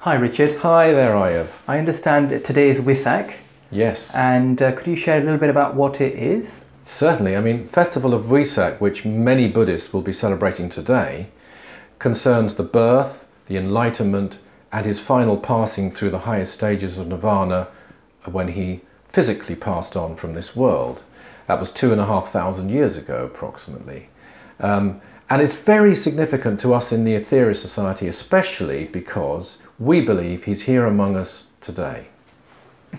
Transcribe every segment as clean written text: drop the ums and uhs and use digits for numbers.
Hi Richard. Hi there, Ayav. I understand that today is Wesak. Yes. And could you share a little bit about what it is? Certainly. I mean, Festival of Wesak, which many Buddhists will be celebrating today, concerns the birth, the enlightenment, and his final passing through the highest stages of Nirvana when he physically passed on from this world. That was 2,500 years ago, approximately. And it's very significant to us in the Aetherius Society, especially because we believe he's here among us today.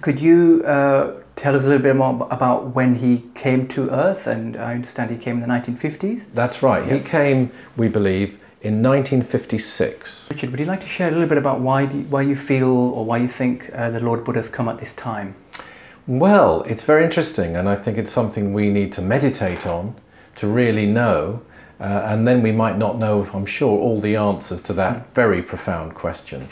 Could you tell us a little bit more about when he came to Earth? And I understand he came in the 1950s? That's right. He came, we believe, in 1956. Richard, would you like to share a little bit about why you feel or why you think the Lord Buddha has come at this time? Well, it's very interesting, and I think it's something we need to meditate on to really know, and then we might not know, I'm sure, all the answers to that very profound question.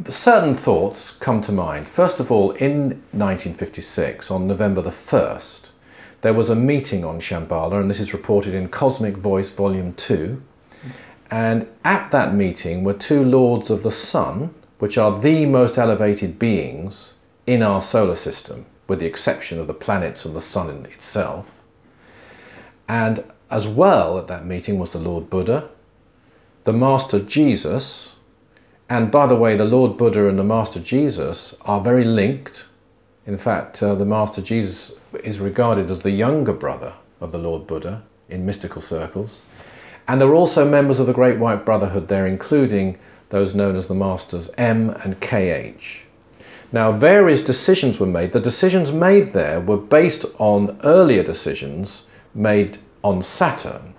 Certain thoughts come to mind. First of all, in 1956, on November the 1st, there was a meeting on Shambhala, and this is reported in Cosmic Voice Volume 2. And at that meeting were two lords of the sun, which are the most elevated beings in our solar system, with the exception of the planets and the sun in itself. And as well at that meeting was the Lord Buddha, the Master Jesus, and by the way, the Lord Buddha and the Master Jesus are very linked. In fact, the Master Jesus is regarded as the younger brother of the Lord Buddha in mystical circles. And there are also members of the Great White Brotherhood there, including those known as the Masters M and KH. Now, various decisions were made. The decisions made there were based on earlier decisions made on Saturn.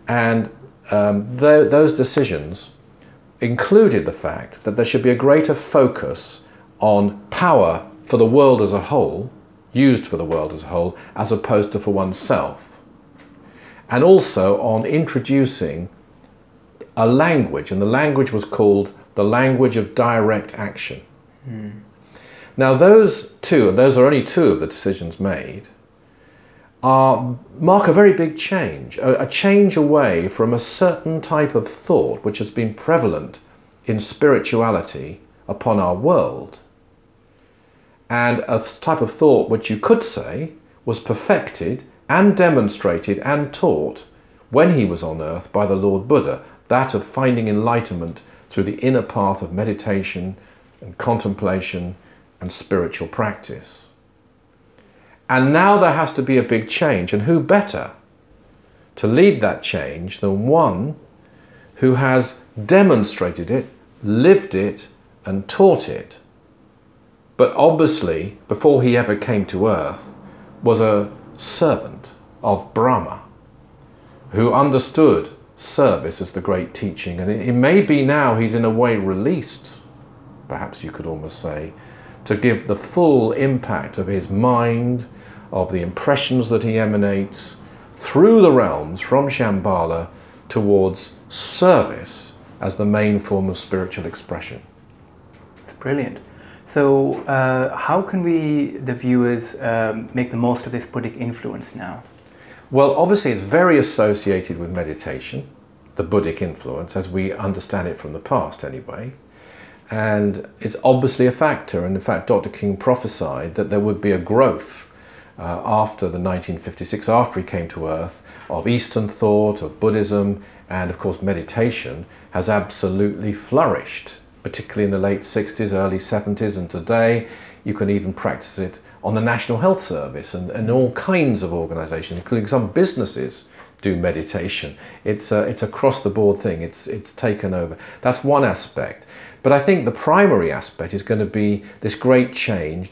And those decisions included the fact that there should be a greater focus on power for the world as a whole, used for the world as a whole, as opposed to for oneself. And also on introducing a language, and the language was called the language of direct action. Now those are only two of the decisions made, mark a very big change, a change away from a certain type of thought which has been prevalent in spirituality upon our world, and a type of thought which you could say was perfected and demonstrated and taught when he was on earth by the Lord Buddha, that of finding enlightenment through the inner path of meditation and contemplation and spiritual practice. And now there has to be a big change, and who better to lead that change than one who has demonstrated it, lived it, and taught it, but obviously, before he ever came to earth, was a servant of Brahma, who understood service as the great teaching. And it may be now he's in a way released, perhaps you could almost say, to give the full impact of his mind, of the impressions that he emanates through the realms from Shambhala towards service as the main form of spiritual expression. It's brilliant. So how can we, the viewers, make the most of this Buddhic influence now? Well, obviously it's very associated with meditation, the Buddhic influence, as we understand it from the past anyway. And it's obviously a factor, and in fact Dr. King prophesied that there would be a growth after the 1956, after he came to earth, of Eastern thought, of Buddhism, and of course meditation has absolutely flourished, particularly in the late 60s, early 70s, and today you can even practice it on the National Health Service and all kinds of organisations, including some businesses do meditation. It's across the board thing, it's taken over. That's one aspect. But I think the primary aspect is going to be this great change,